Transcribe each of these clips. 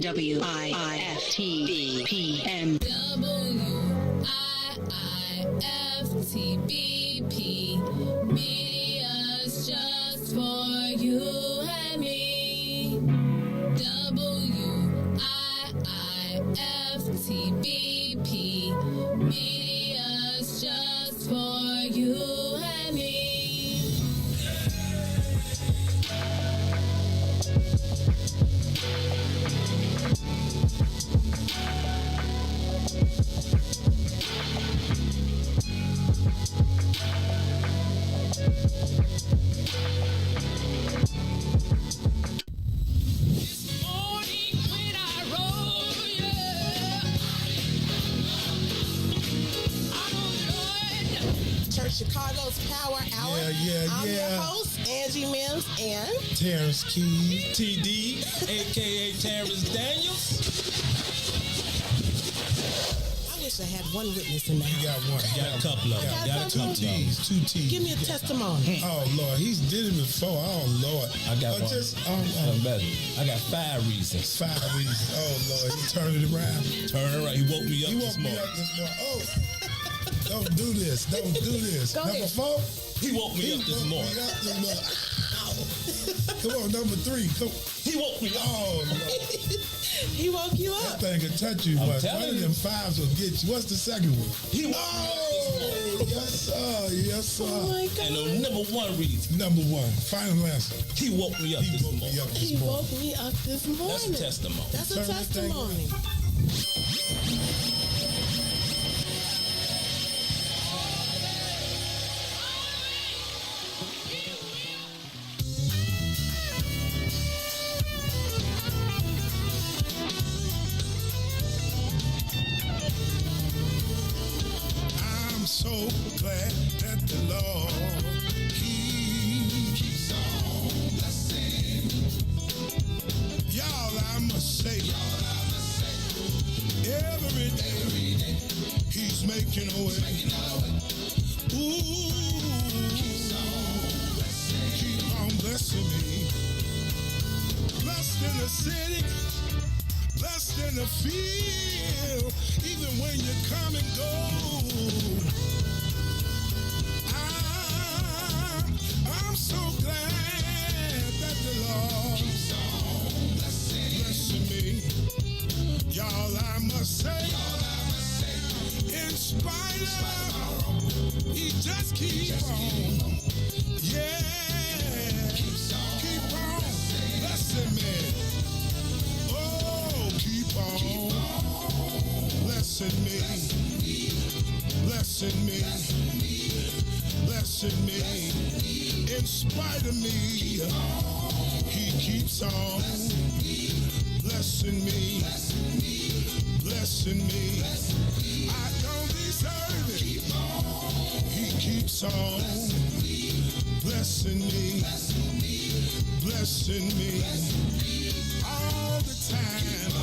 WIIFTBP. WIIFTBP. Media's just for you and me. WIIFTBP. Media's just for you and me. Chicago's Power Hour. I'm your host, Angie Mims, and Terrence Key, TD, aka Terrence Daniels. I wish I had one witness in the house. You got one. Got a couple of them. Got two T's. Give me a testimony. Oh Lord, he's did it before. Oh Lord, I got one. Better. I got 5 reasons. 5 reasons. Oh Lord, he turned it around. Turn it around. He woke me up this morning. Oh. Don't do this. Don't do this. Go number ahead. 4. He woke me up this morning. Come on, number 3. Come. He woke me up. Oh Lord. He woke you up. That thing can touch you. One of them 5s will get you. What's the second one? He woke me up. Yes sir. Yes sir. Oh my God. And the number 1 reason. Number 1. Final answer. He woke me up this morning. He woke me up this morning. That's a testimony. That's a testimony. So glad that the Lord keeps on blessing. Y'all, I must say, every day He's making a way. Ooh, keep on blessing me. Blessed in the city, blessed in the field, even when you come and go. I'm so glad that the Lord keeps on blessing me. Y'all, I must say, in spite of, He just keep on. Yeah, keep on blessing me. Oh, keep on blessing me. Blessing me. Blessing me. In spite of me, He keeps on blessing me. Blessing me. I don't deserve it. He keeps on blessing me. Blessing me. All the time,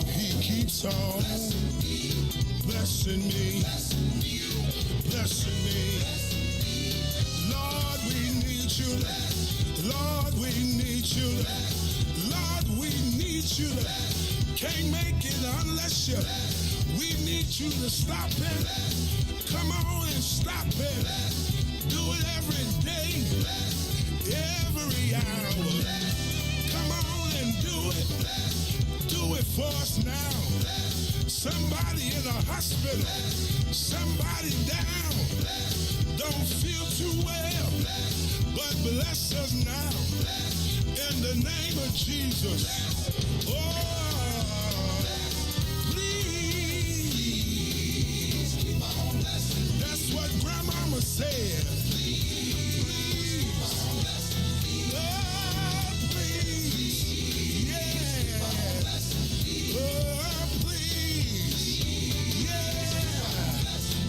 He keeps on blessing me. Blessing me. Lord, we need you. Lord, we need you. Lord, we need you. Can't make it unless you. We need you to stop it. Come on and stop it. Do it every day, every hour. Come on and do it. Do it for us now. Somebody in a hospital. Somebody down. Don't feel too well, but bless us now in the name of Jesus. Oh, please keep on blessing. That's what Grandmama said. Please, Lord, please, yeah. Oh, please, yeah.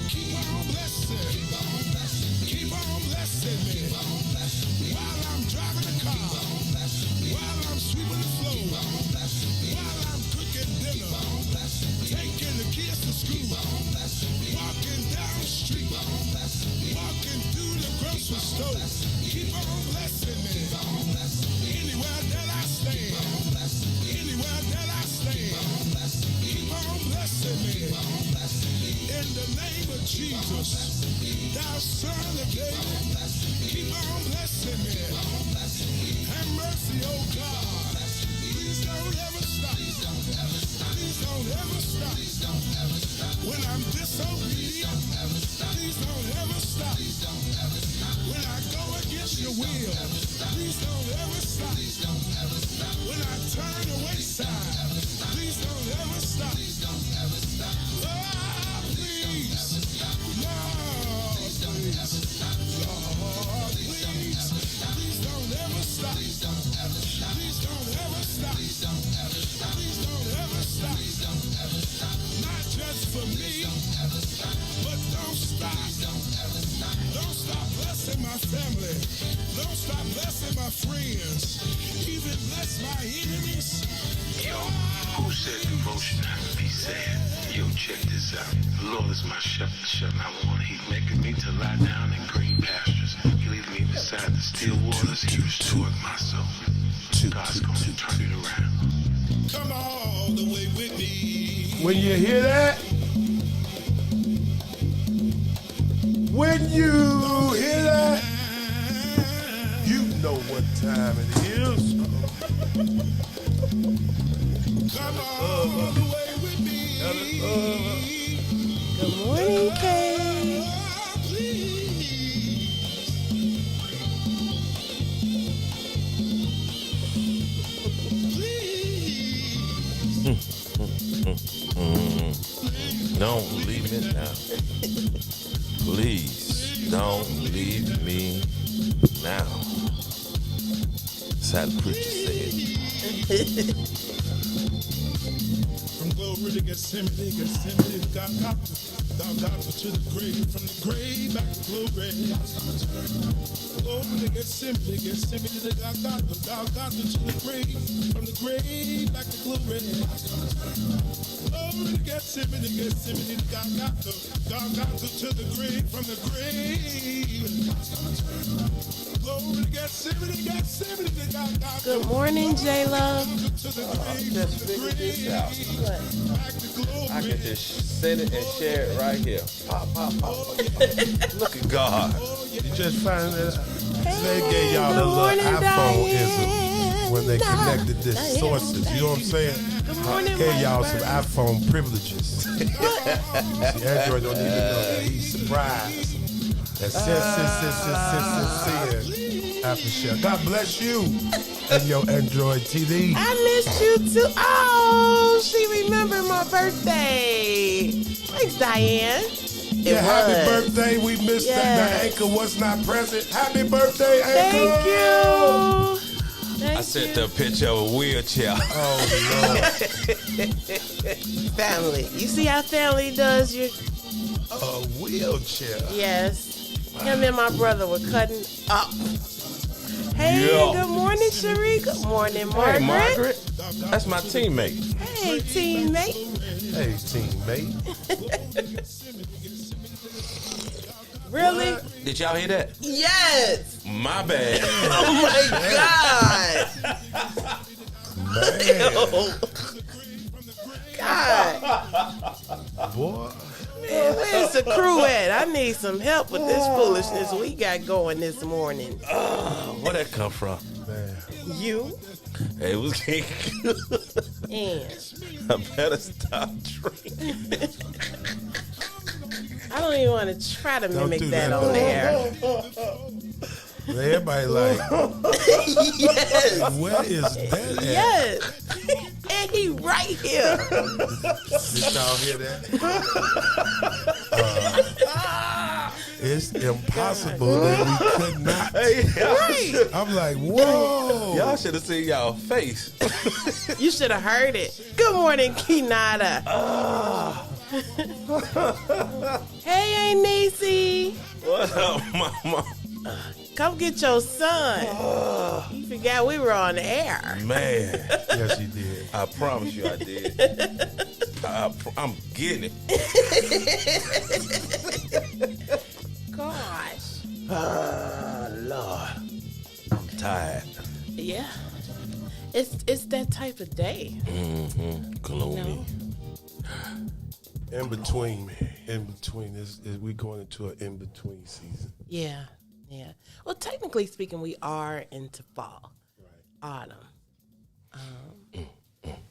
Keep on blessing. Keep on blessing me while I'm driving the car, while I'm sweeping the floor, while I'm cooking dinner, taking the kids to school, walking down the street, walking through blessing me. In the name of Jesus, thou son of David, keep on blessing me. Have mercy, oh God. Please don't ever stop. Please don't ever stop. When I'm disobedient, please don't ever stop. When I go against your will, please don't ever stop. When I turn away side, please don't ever stop. Oh, please, Lord, please, Lord, please, please don't ever stop. Please don't ever stop. Please don't ever stop. Not just for me, but don't stop. Don't stop blessing my family. Don't stop blessing my friends. Even bless my enemies. Yo, who said devotion had to be said? Yo, check this out. The Lord is my shepherd, and I want. He's making me to lie down in green pastures. He leads me beside the still waters. He restores my soul. God's going to turn it around. Come all the way with me. When you hear that, when you hear that, you know what time it is. Come all the way with me. Good morning, Kay. Oh, please. Don't leave me now. Please don't leave me now. That's how the preacher said. From glory to Gethsemane, God to the grave, from the grave back to glory. Glory to Gethsemane, to God to the grave, from the grave back to glory. Glory to Gethsemane, God to the grave, from the grave. Glory to Gethsemane, to God. Good morning, J-Love. Just figured this out. I can just send it and share it right here. Pop, pop, pop. Look at God. You just find that they Hey, gave y'all good the little morning, iPhone-ism when they Diana. connected this sources. You know what I'm saying? Good morning, Gave my y'all some bird. iPhone privileges. See, Android don't even know that. He's surprised. That sin after share. God bless you and your Android TV. I missed you too. Oh, she remembered my birthday. Thanks, Diane. Yeah, happy birthday. We missed that. The anchor was not present. Happy birthday, anchor. Thank you. Thank I sent you. a picture of a wheelchair. Oh, Lord. Family. You see how family does you? A wheelchair. Yes. Him and my brother were cutting up. Hey, Yeah. good morning, Cherie. Good morning, Margaret. Hey, Margaret. That's my teammate. Hey, teammate. Hey, teammate. Really? Did y'all hear that? Yes. My bad. Oh my God. God. Boy. Man, where's the crew at? I need some help with this foolishness we got going this morning. Where'd that come from? Man. You Hey, it was and I better stop drinking. I don't even want to try to mimic do that that, on though. there. Everybody like, Yes. where is that at? Yes. And he right here. Did y'all hear that? It's impossible that we could not. Right. I'm like, whoa. Y'all should have seen y'all face. You should have heard it. Good morning, Kinada. Hey, Aunt Niecy. What up, mama? Come get your son. You forgot we were on the air. Man, Yes, you did. I promise you I did. I'm getting it. Gosh. Lord. I'm tired. Yeah. It's that type of day. Gloomy. No. In between. We going into an in between season. Yeah. Well, technically speaking, we are into fall, autumn.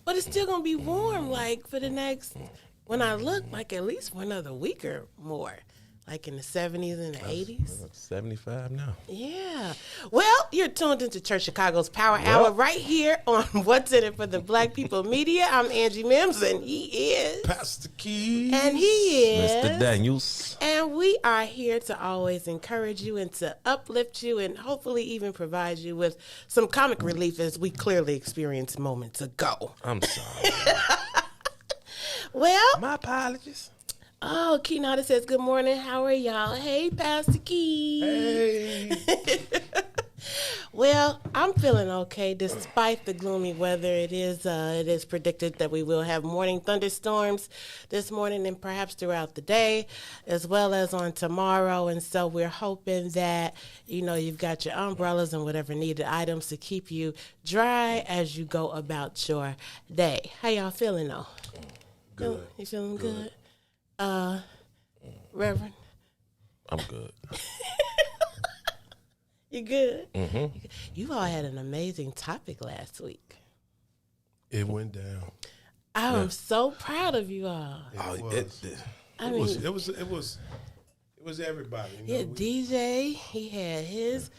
But it's still gonna be warm, like for the next. When I look, like at least for another week or more, like in the 70s and the 80s. 75 now. Yeah. Well, you're tuned into Church Chicago's Power Hour right here on What's in It for the Black People Media. I'm Angie Mims, and he is Pastor Keys. And he is Mr. Daniels. And we are here to always encourage you and to uplift you and hopefully even provide you with some comic relief as we clearly experienced moments ago. I'm sorry. Well, my apologies. Oh, Keenada says, good morning. How are y'all? Hey, Pastor Keys. Hey. Well, I'm feeling okay despite the gloomy weather. It is predicted that we will have morning thunderstorms this morning and perhaps throughout the day, as well as on tomorrow. And so we're hoping that, you've got your umbrellas and whatever needed items to keep you dry as you go about your day. How y'all feeling, though? Good. You feeling good? Reverend? I'm good. You good? Mm-hmm. You all had an amazing topic last week. It went down. I'm so proud of you all. It was everybody. DJ, he had his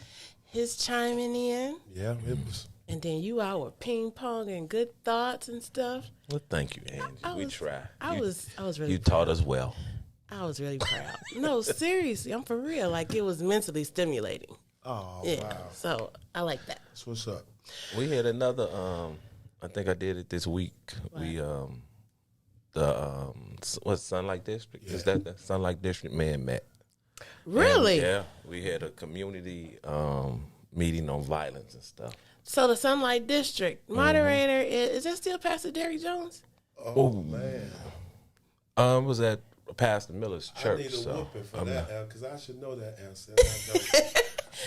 chiming in. Yeah, it was. And then you all were ping pong and good thoughts and stuff. Well, thank you, Angie. We try. I was really. You taught us well. I was really proud. No, seriously, I'm for real. Like it was mentally stimulating. Oh, yeah. Wow. So I like that. That's what's up. We had another. I think I did it this week. What? We what's Sunlight District? Yeah. Is that the Sunlight District man met? Really? And, we had a community meeting on violence and stuff. So the Sunlight District moderator is that still Pastor Derrick Jones? Oh man. It was at Pastor Miller's church. I need a whooping for that because I should know that answer.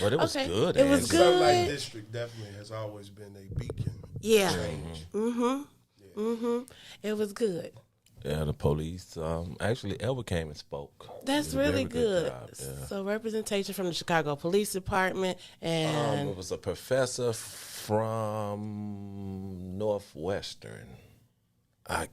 But it was good. It was good. Sunlight District definitely has always been a beacon. Yeah. Mm-hmm. It was good. Yeah, the police. Actually, Elba came and spoke. That's really good. Job, yeah. So representation from the Chicago Police Department and it was a professor from Northwestern. I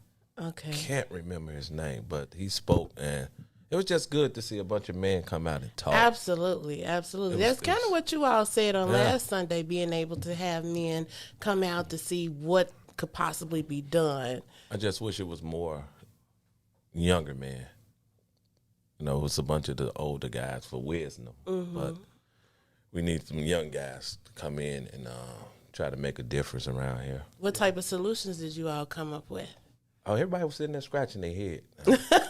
can't remember his name, but he spoke, and it was just good to see a bunch of men come out and talk. Absolutely. That's kind of what you all said on last Sunday, being able to have men come out to see what could possibly be done. I just wish it was more younger men. It was a bunch of the older guys for wisdom, but we need some young guys to come in and try to make a difference around here. What type of solutions did you all come up with? Oh, everybody was sitting there scratching their head.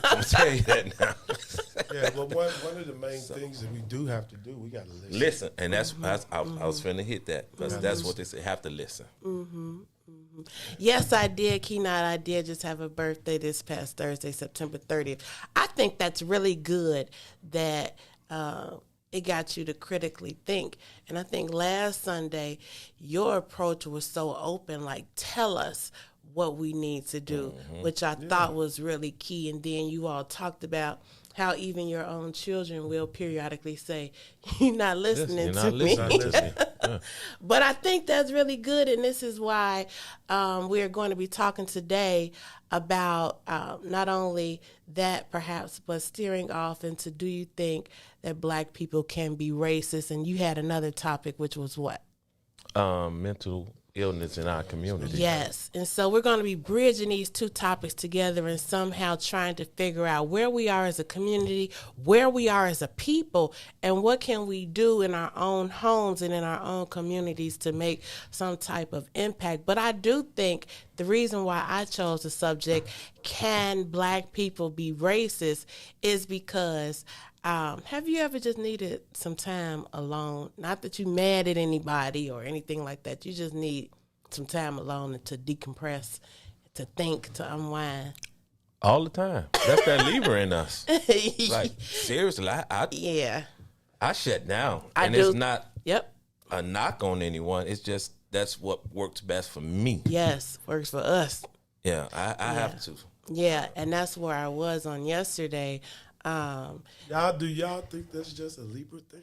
I'm telling you that now. Yeah, but one of the main things that we do have to do, we got to listen. Listen, and that's I was finna hit that because that's what they say. Have to listen. Yes, I did, Keenan. I did just have a birthday this past Thursday, September 30th. I think that's really good that it got you to critically think. And I think last Sunday, your approach was so open, like, tell us what we need to do, which I thought was really key. And then you all talked about how even your own children will periodically say, you're not listening to me. But I think that's really good, and this is why we're going to be talking today about not only that perhaps, but steering off into, do you think that black people can be racist? And you had another topic, which was what? Mental illness in our community. Yes. And so we're going to be bridging these two topics together and somehow trying to figure out where we are as a community, where we are as a people, and what can we do in our own homes and in our own communities to make some type of impact. But I do think the reason why I chose the subject, can black people be racist, is because have you ever just needed some time alone? Not that you're mad at anybody or anything like that. You just need some time alone to decompress, to think, to unwind. All the time. That's that Libra in us. Like, seriously, I shut down. It's not a knock on anyone. It's just that's what works best for me. Yes, works for us. Yeah, I have to. Yeah, and that's where I was on yesterday. Do y'all think that's just a Libra thing?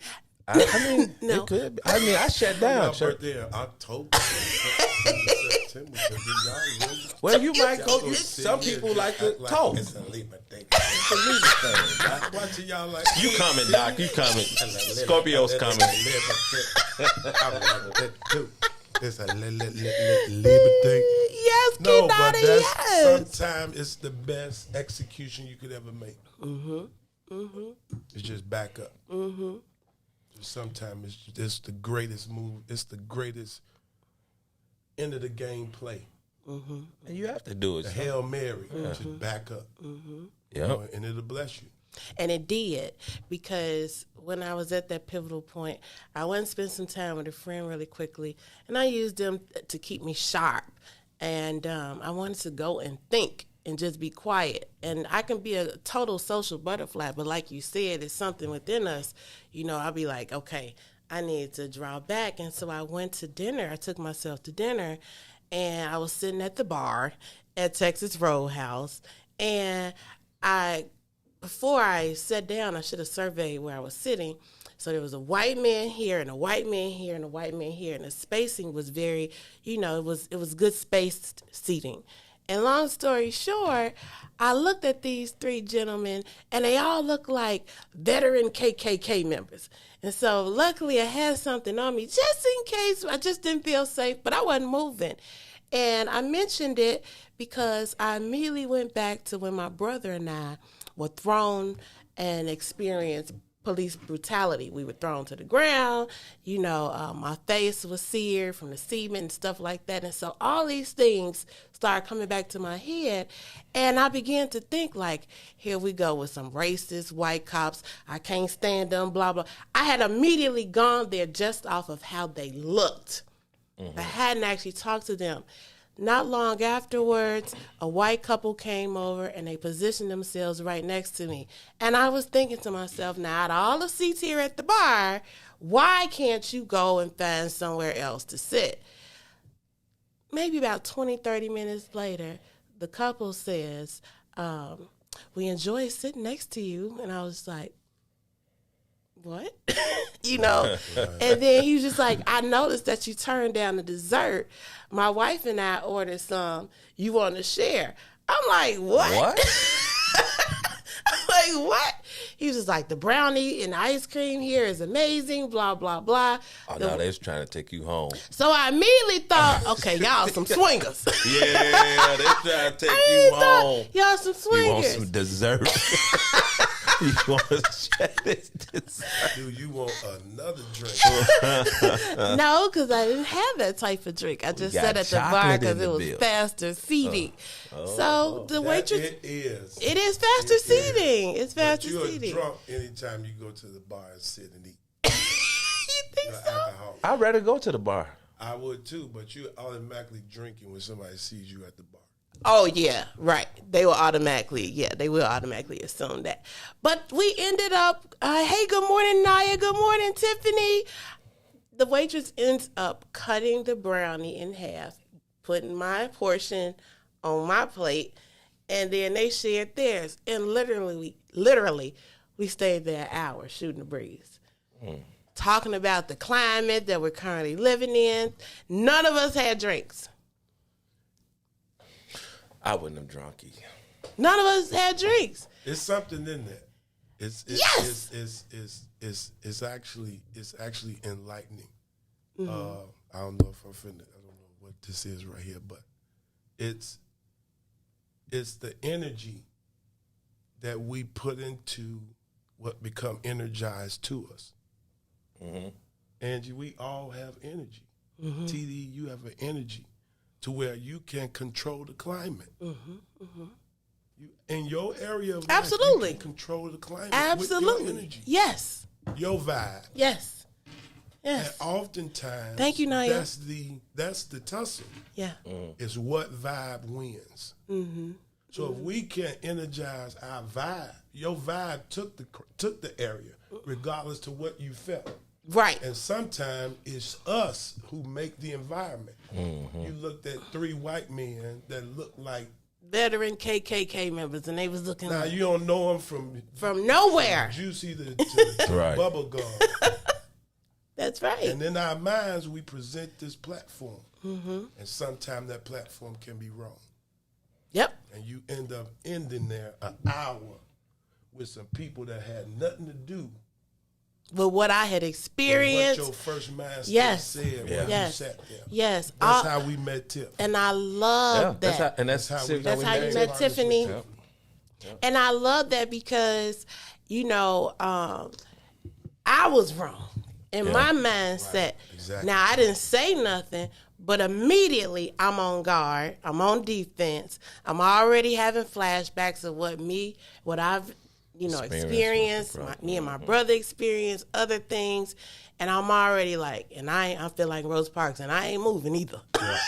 I mean, No. it could be. I mean, I shut down. Y'all Sure. birthday in October, September. But do y'all really? Well, you might Y'all go. gonna sit Some here people and like to act like talk. It's a Libra thing. It's a Libra thing, Doc. Watching y'all like You coming, Doc? You coming? Scorpio's coming. I was like that too. It's a Libra thing. Yes, No, Kenyatta, but that's yes. sometimes it's the best execution you could ever make. It's just back up. Sometimes it's the greatest move. It's the greatest end of the game play. And you have to do it. The Hail Mary, just back up. Yep. And it'll bless you. And it did, because when I was at that pivotal point, I went and spent some time with a friend really quickly, and I used them to keep me sharp. And I wanted to go and think and just be quiet. And I can be a total social butterfly, but like you said, it's something within us. You know, I'll be like, okay, I need to draw back. And so I went to dinner. I took myself to dinner, and I was sitting at the bar at Texas Roadhouse, and before I sat down, I should have surveyed where I was sitting. So there was a white man here and a white man here and a white man here, and the spacing was very, it was good spaced seating. And long story short, I looked at these three gentlemen, and they all looked like veteran KKK members. And so luckily I had something on me just in case. I just didn't feel safe, but I wasn't moving. And I mentioned it because I immediately went back to when my brother and I were thrown and experienced police brutality. We were thrown to the ground. My face was seared from the cement and stuff like that. And so all these things started coming back to my head. And I began to think, like, here we go with some racist white cops. I can't stand them, blah, blah. I had immediately gone there just off of how they looked. I hadn't actually talked to them. Not long afterwards, a white couple came over and they positioned themselves right next to me. And I was thinking to myself, now, out of all the seats here at the bar, why can't you go and find somewhere else to sit? Maybe about 20, 30 minutes later, the couple says, we enjoy sitting next to you. And I was like, what? And then he was just like, I noticed that you turned down the dessert. My wife and I ordered some. You want to share? I'm like, what? I'm like, what? He was just like, the brownie and ice cream here is amazing, blah, blah, blah. Oh, no, they was trying to take you home. So I immediately thought, okay, y'all some swingers. Yeah, they trying to take you home. Y'all some swingers. You want some dessert? You want to share this dessert? Do you want another drink? No, because I didn't have that type of drink. I just sat at the bar chocolate because in it the was bill. faster seating. So the waitress, It is. it is faster seating. It's faster But seating. you're drunk anytime you go to the bar and sit and eat. You think You're so? alcoholic. I'd rather go to the bar. I would too, but you're automatically drinking when somebody sees you at the bar. Oh yeah, right. They will automatically assume that. But we ended up, hey, good morning, Naya. Good morning, Tiffany. The waitress ends up cutting the brownie in half, putting my portion on my plate, and then they shared theirs. And literally, we stayed there an hour shooting the breeze. Talking about the climate that we're currently living in. None of us had drinks. I wouldn't have drunk you. None of us had drinks. It's something in there. Yes! It's actually enlightening. I don't know if I'm finna. I don't know what this is right here, but it's the energy that we put into what become energized to us. Angie, we all have energy. TD, you have an energy to where you can control the climate. You, in your area of life, Absolutely. you can control the climate Absolutely. with your energy, Yes. your vibe. Yes. And Yes. oftentimes, Thank you, Naya. That's the tussle. Yeah. Is what vibe wins. So if we can energize our vibe, your vibe took the area, regardless to what you felt. Right. And sometimes it's us who make the environment. You looked at three white men that looked like veteran KKK members, and they was looking Now like, you don't know them from nowhere. Juicy to Right. Bubble Gum. That's right. And in our minds, we present this platform. And sometimes that platform can be wrong. Yep. And you end up ending there an hour with some people that had nothing to do But what I had with experienced, what your first master Yes. said Yeah. when Yes. you sat there. yes, That's how we met Tip. and I love That's how, that. and that's, That's how That's how you named met Partners Tiffany. with Yep. And I love that because, you know, I was wrong in Yeah. my mindset. Right, exactly. Now, I didn't say nothing, but immediately I'm on guard. I'm on defense. I'm already having flashbacks of what I've, experienced, me and my brother experienced, other things. And I'm already like, I feel like Rose Parks, and I ain't moving either. But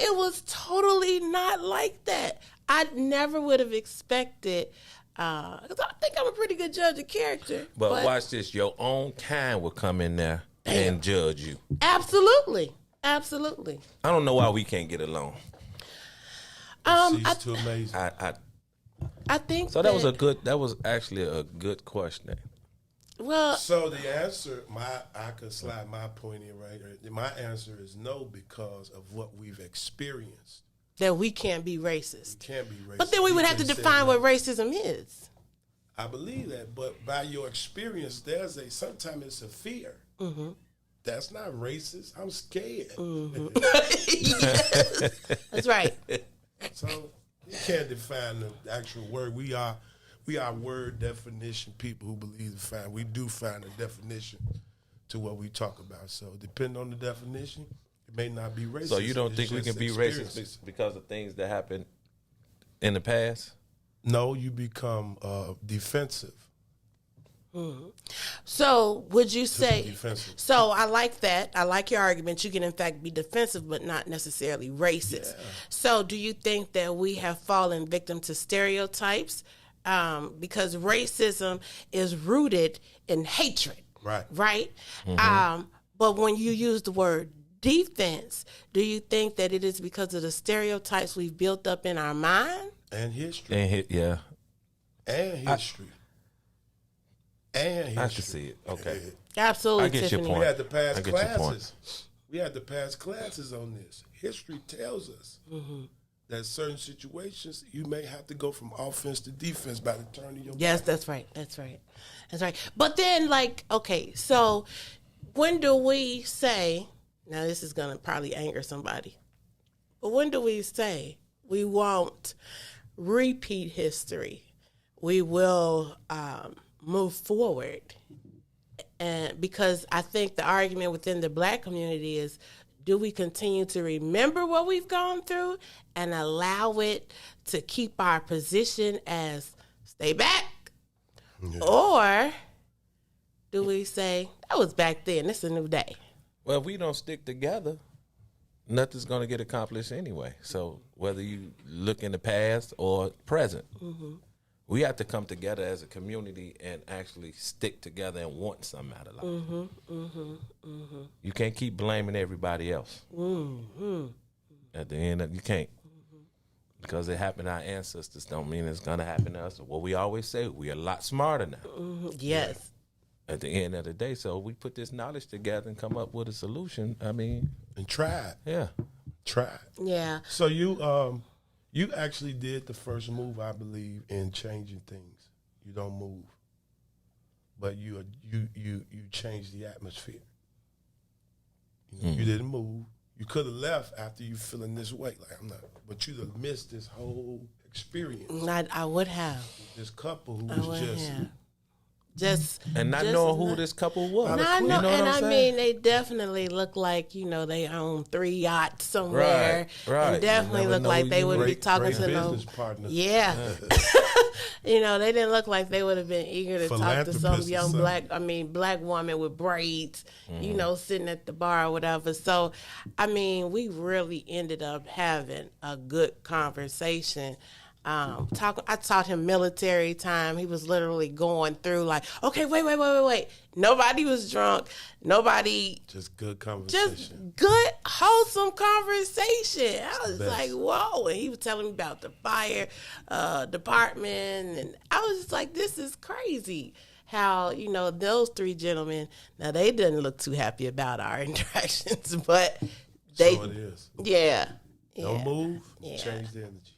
it was totally not like that. I never would have expected, because I think I'm a pretty good judge of character. But watch this. Your own kind will come in there and judge you. Absolutely. Absolutely. I don't know why we can't get along. She's too amazing. I think So that was actually a good question. well, So the answer, I could slide my point in right here. My answer is no, because of what we've experienced. that we can't be racist. Can't be racist. But then we would have to can say define no. what racism is. I believe that, but by your experience, sometimes it's a fear. Mm-hmm. That's not racist. I'm scared. That's right. So you can't define the actual word. We are word definition people who believe we do find a definition to what we talk about. So depending on the definition, it may not be racist. So you don't It's think we just can be experience. racist because of things that happened in the past? No, you become defensive. So would you say, defensive. so I like that. I like your argument. You can in fact be defensive, but not necessarily racist. Yeah. So do you think that we have fallen victim to stereotypes? Because racism is rooted in hatred. Right. Right? But when you use the word defense, do you think that it is because of the stereotypes we've built up in our mind? And history. And yeah, And history. And history. I can see it. Okay. Absolutely, I get your Tiffany. point. We had to I pass get your point. classes. We had to pass classes on this. History tells us that certain situations you may have to go from offense to defense by the turn of your Yes, that's right. That's right. That's right. But then, okay, so when do we say, now this is going to probably anger somebody, but when do we say we won't repeat history? We will move forward. And because I think the argument within the black community is, do we continue to remember what we've gone through and allow it to keep our position as stay back? Yeah. Or do we say, that was back then, it's a new day? Well, if we don't stick together, nothing's going to get accomplished anyway. So whether you look in the past or present, we have to come together as a community and actually stick together and want something out of life. You can't keep blaming everybody else. At the end, you can't. Because it happened to our ancestors don't mean it's going to happen to us. What we always say, we're a lot smarter now. Yes. At the end of the day, so we put this knowledge together and come up with a solution. I mean, And try it. yeah. Try it. Yeah. So you actually did the first move, I believe, in changing things. You don't move, but you changed the atmosphere. You didn't move. You could have left after you feeling this way, like I'm not, but you'd have missed this whole experience. I would have. This couple who I was would just have. Just And not just knowing who not- this couple was. No, I You know, know what and I'm I saying? mean, they definitely look like, they own 3 yachts somewhere. Right. And You definitely never look know like who they you would be great talking to them. business partner. Yeah. They didn't look like they would have been eager to talk to some Philanthropist or young something. black woman with braids, sitting at the bar or whatever. So, we really ended up having a good conversation. I taught him military time. He was literally going through like, okay, wait. Nobody was drunk. Nobody. Just good conversation. Just good, wholesome conversation. I was like, whoa. And he was telling me about the fire department. And I was just like, this is crazy. How, those three gentlemen, now they didn't look too happy about our interactions, but they. So it is. Yeah. Don't move. Yeah. Change the energy.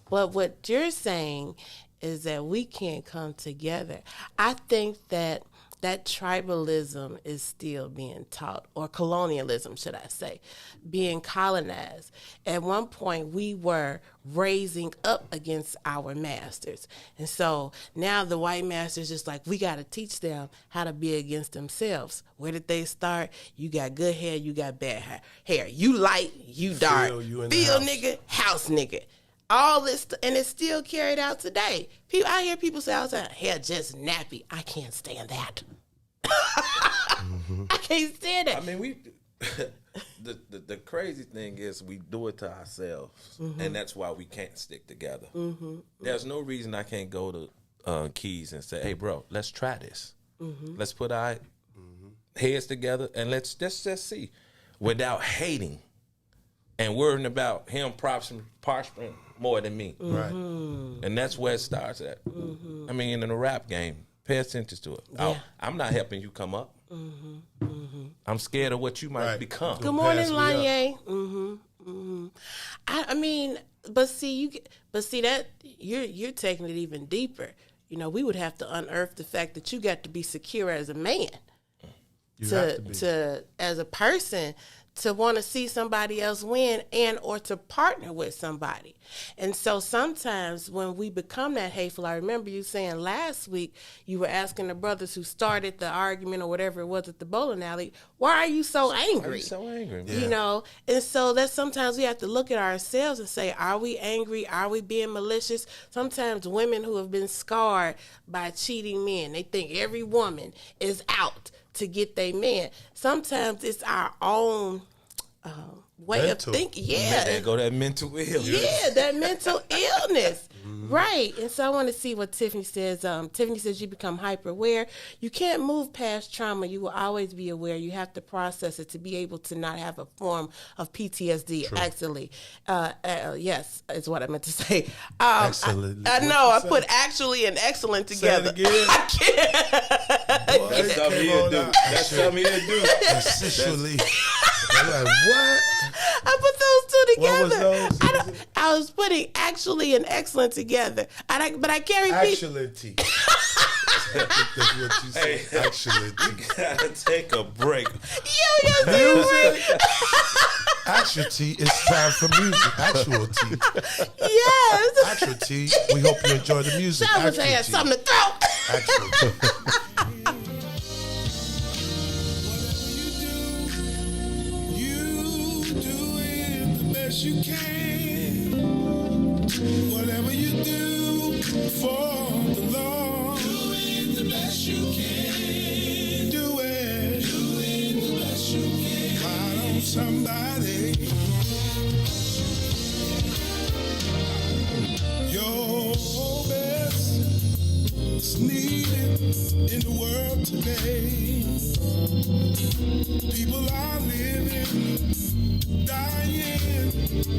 But what you're saying is that we can't come together. I think that tribalism is still being taught, or colonialism, should I say, being colonized. At one point, we were raising up against our masters. And so now the white masters just like, we got to teach them how to be against themselves. Where did they start? You got good hair, you got bad hair. You light, you dark. You Feel nigga, house nigga. All this, and it's still carried out today. I hear people say all the time, hair just nappy. I can't stand that. I can't stand it. I mean, the crazy thing is we do it to ourselves, and that's why we can't stick together. There's no reason I can't go to Keys and say, hey, bro, let's try this. Let's put our heads together, and let's just see, without hating and worrying about him prospering more than me. Right. And that's where it starts at. I mean, in the rap game, pay attention to it. Yeah. I'm not helping you come up. I'm scared of what you might become. Good morning, Lanye. I mean, but see that you're taking it even deeper. We would have to unearth the fact that you got to be secure as a man, to as a person, to want to see somebody else win and or to partner with somebody. And so sometimes when we become that hateful, I remember you saying last week, you were asking the brothers who started the argument or whatever it was at the bowling alley, why are you so angry? Why are you so angry? Yeah. And so that sometimes we have to look at ourselves and say, are we angry? Are we being malicious? Sometimes women who have been scarred by cheating men, they think every woman is out to get their man. Sometimes it's our own way of thinking. Yeah. There go that mental illness. Yeah, that mental illness. Right. And so I want to see what Tiffany says. Tiffany says you become hyper aware. You can't move past trauma. You will always be aware. You have to process it to be able to not have a form of PTSD. True. Actually. Yes, is what I meant to say. Excellent. I know. I put actually and excellent together. Say it again. I can't. That's something he'll do. That's something he'll do. Essentially. I'm like, what? I put those two together. What was those? I was putting actually and excellent together. But I can't repeat. Actuality. That's what you said. Hey, actuality. You gotta take a break. Music. Actuality is time for music. Actuality. Yes. Actuality. We hope you enjoy the music. Someone had something to throw. Actuality. You can, whatever you do for the Lord, doing the best you can, do it the best you can. Why don't somebody, your best is needed in the world today. People are living, dying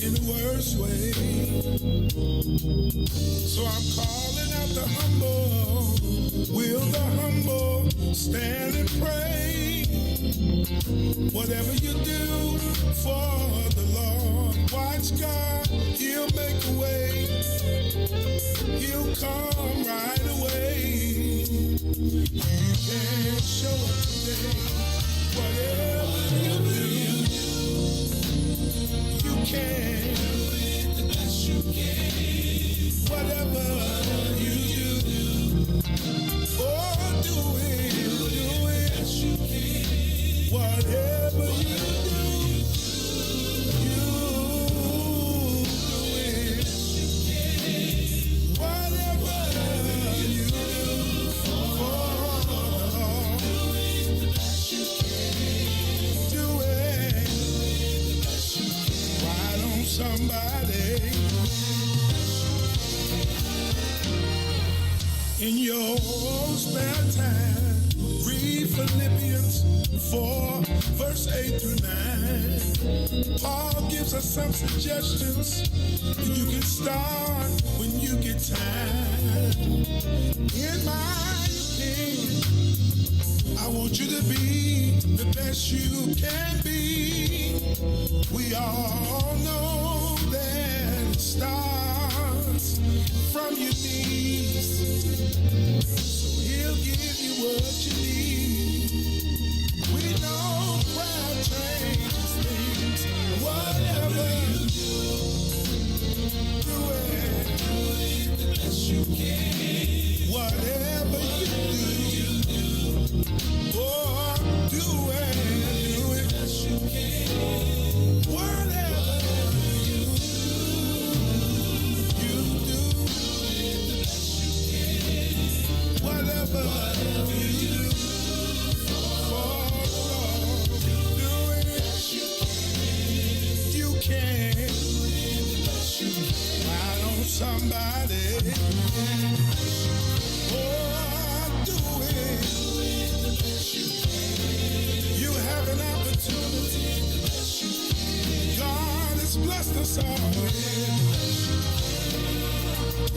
in the worst way. So I'm calling out the humble. Will the humble stand and pray? Whatever you do for the Lord, watch God, He'll make a way. He'll come right away. You can show up today. Whatever you do, you can do it the best you can. Whatever you do, oh, do it best you can. Whatever you do, you do it best you can. Whatever you do for the Lord, do it the best you can. Do it the best you can. Why don't somebody In your spare time, read Philippians 4, verse 8 through 9. Paul gives us some suggestions. You can start when you get time. In my opinion, I want you to be the best you can be. We all know that it starts from your knees. So he'll give you what you need. We know prayer changes things. Whatever you do, do it the best you can. Whatever you do, oh, do it the best you can. Whatever you do the best you can. Whatever you do for the Lord, do it as you can. Why don't somebody, oh, do it. You have an opportunity. God has blessed us all with.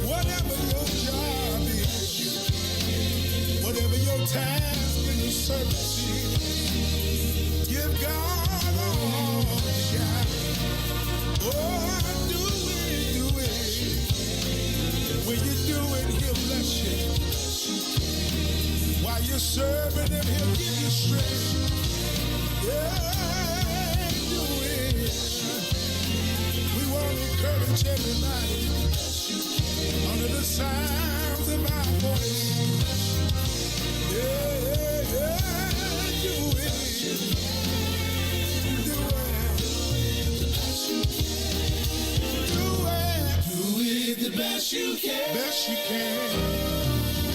Whatever your job is, whatever your task in your service is, give God all you got. Oh, do it. When you do it, he'll bless you. While you're serving him, he'll give you strength. Yeah, do it. We want to encourage everybody under the sounds of our voice. Yeah, do it. Do it the best you can. Best you can.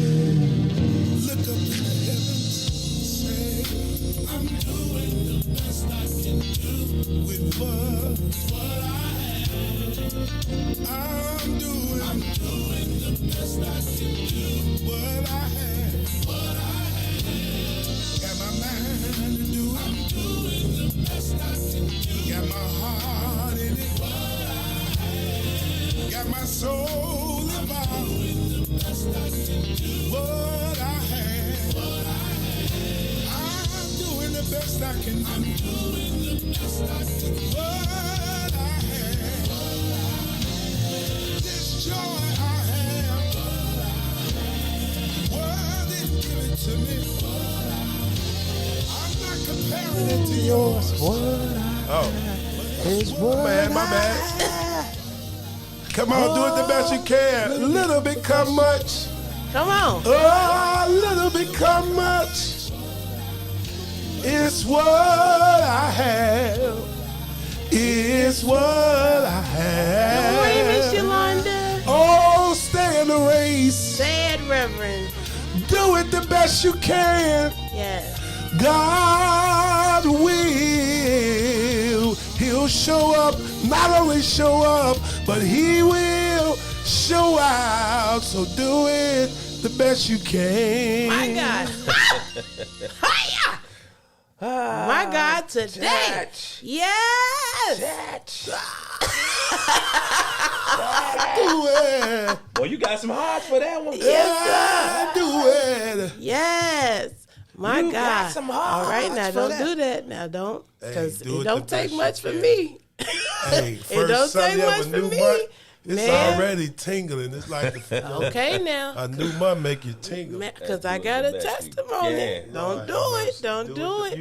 Look up in the heavens, say, I'm doing the best I can do with what I have. I'm doing the best I can do what I have. Got my mind to do it. I'm doing the best I can do. Got my heart in it. Got my soul involved. I'm doing the best I can do. What I have. I'm doing the best I can do. I'm doing the best I can do. What I have. This joy I have. What it give it to me. I'm not comparing it to yours. Oh. My bad. Come on, do it the best you can. A little become much. Come on. Oh, a little become much. It's what I have. It's what I have. Good morning, Miss Yolanda. Oh, stay in the race. Say it, Reverend. Do it the best you can. Yes. God will. He'll show up. Not only show up, but he will show out. So do it the best you can. My God. Hiya! My God, today. Church. Yes. Do it. Boy, you got some hearts for that one. Yes, Do it. Yes. My You God. got some hearts All right, now for don't that. do that. Now don't. Because do it it don't the take best much you for can. me. Hey, It first don't Sunday take of much a for new me. month, it's Man. already tingling. It's like Okay, now. a new month make you tingle. Because I do it got the a best you testimony. can. Don't Lord do have it. mercy. Don't do it.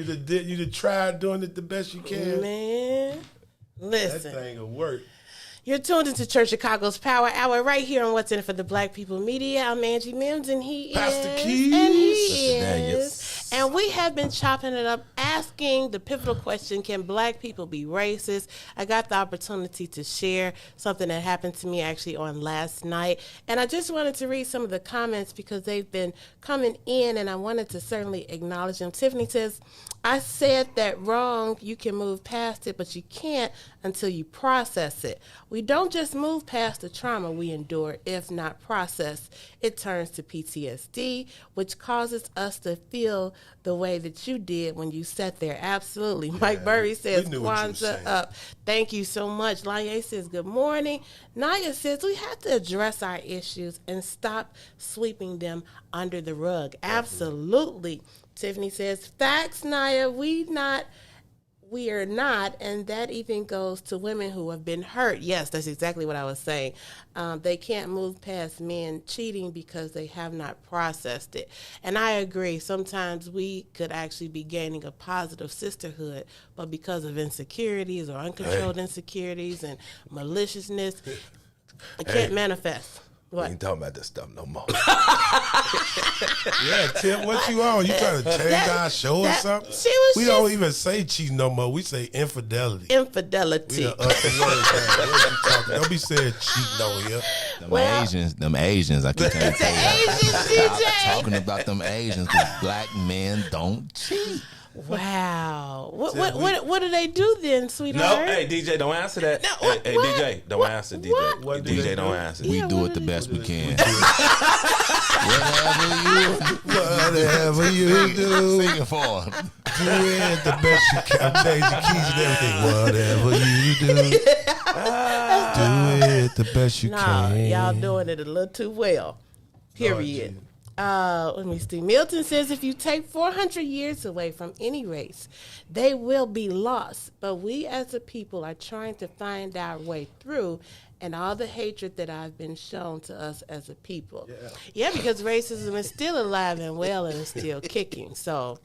You done tried doing it the best you can. Man. That Listen. thing will work. You're tuned into Church Chicago's Power Hour right here on What's In It for the Black People Media. I'm Angie Mims, and he Pastor is. Keys. And he Daniels. is. And we have been chopping it up, asking the pivotal question, can black people be racist? I got the opportunity to share something that happened to me actually on last night. And I just wanted to read some of the comments because they've been coming in, and I wanted to certainly acknowledge them. Tiffany says, I said that wrong. You can move past it, but you can't until you process it. We don't just move past the trauma we endure. If not processed, it turns to PTSD, which causes us to feel the way that you did when you sat there. Absolutely. Yeah, Mike Burry says, Kwanzaa up. Thank you so much. Lanye says, good morning. Naya says, we have to address our issues and stop sweeping them under the rug. Absolutely. Tiffany says, facts, Naya, we are not, and that even goes to women who have been hurt. Yes, that's exactly what I was saying. They can't move past men cheating because they have not processed it. And I agree. Sometimes we could actually be gaining a positive sisterhood, but because of insecurities or uncontrolled insecurities and maliciousness, it can't manifest. What? We ain't talking about this stuff no more. Yeah, Tim, what you on? You trying to change our show or something? We don't even say cheating no more. We say infidelity. Infidelity. We done upped the word down. What you talking? Don't be saying cheating on here. Them Asians, I keep trying to tell you. Asians, I'm talking about them Asians because black men don't cheat. Wow. What do they do then, sweetheart? No, hey, DJ, don't answer that. No, hey, DJ, don't answer, DJ. What do DJ, they don't do? answer. We do it the best we can. Whatever you do. Sing it for him. Do it the best you can. I'm changing the keys and everything. Whatever you do it the best you can. Y'all doing it a little too well. Period. Let me see. Milton says if you take 400 years away from any race, they will be lost. But we as a people are trying to find our way through, and all the hatred that I've been shown to us as a people. Yeah, because racism is still alive and well and is still kicking. So,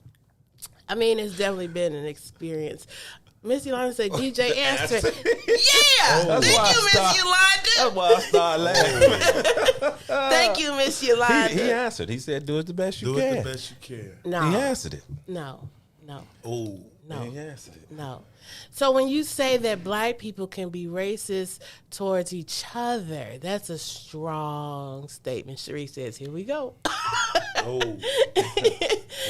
I mean, it's definitely been an experience. Miss Yolanda said, DJ answered. Yeah! Thank you, Miss Yolanda. That's why I started laughing. Thank you, Miss Yolanda. He answered. He said, do it the best you can. Do it the best you can. No. He answered it. No. Oh. No. He answered it. No. So when you say that black people can be racist towards each other, that's a strong statement. Cherie says, here we go.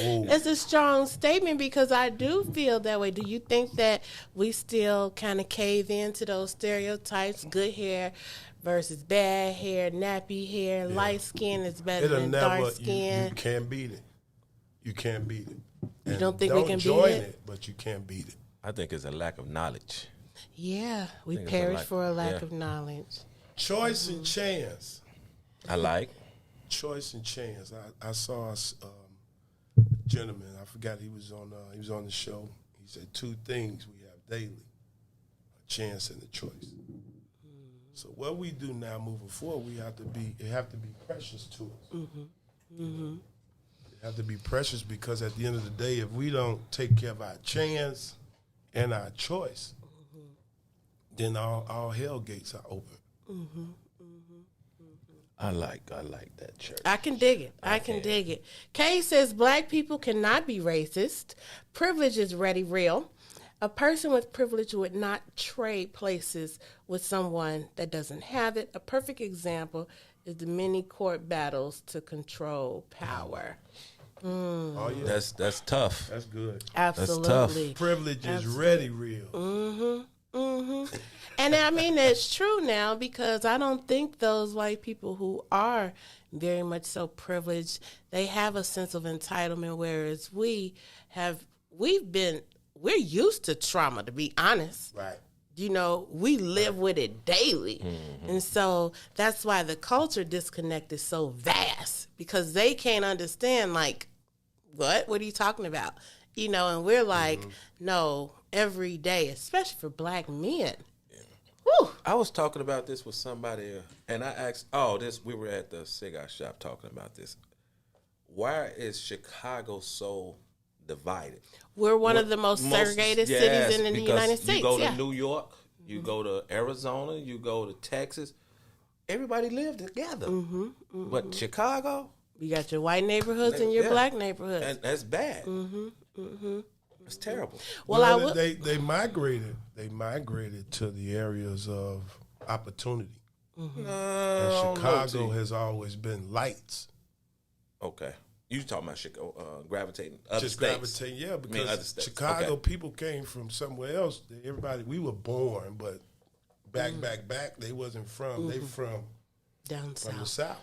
It's a strong statement because I do feel that way. Do you think that we still kind of cave into those stereotypes, good hair versus bad hair, nappy hair, light skin is better than dark skin? You can't beat it. You can't beat it. You don't think we can beat join it? But you can't beat it. I think it's a lack of knowledge. Yeah, we perish for a lack of knowledge. Choice and chance. I like. Choice and chance. I saw a gentleman. I forgot he was on the show. He said 2 things we have daily: a chance and a choice. So what we do now, moving forward, it have to be precious to us. It have to be precious because at the end of the day, if we don't take care of our chance and our choice, then all hell gates are open. I like that church. I can dig it. I can dig it. Kay says black people cannot be racist. Privilege is ready real. A person with privilege would not trade places with someone that doesn't have it. A perfect example is the many court battles to control power. Oh yeah, That's tough. that's good. Absolutely. That's tough. Privilege is ready real. And I mean, that's true now because I don't think those white people who are very much so privileged, they have a sense of entitlement, whereas we're used to trauma, to be honest. Right. You know, we live with it daily. And so that's why the culture disconnect is so vast because they can't understand, like, what are you talking about? You know, and we're like, no, every day, especially for black men. Whew. I was talking about this with somebody, and I asked, we were at the cigar shop talking about this. Why is Chicago so divided? We're one of the most segregated cities in the United States. You go to New York, you go to Arizona, you go to Texas. Everybody lives together. But Chicago, You got your white neighborhoods and your black neighborhoods. And that's bad. It's terrible. Well, they migrated. They migrated to the areas of opportunity. And Chicago has always been lights. Okay. You talking about Chicago gravitating other Just states? gravitating, yeah, because other states. Chicago Okay. people came from somewhere else. Everybody, we were born, but back, they wasn't from. They from down from the south. south.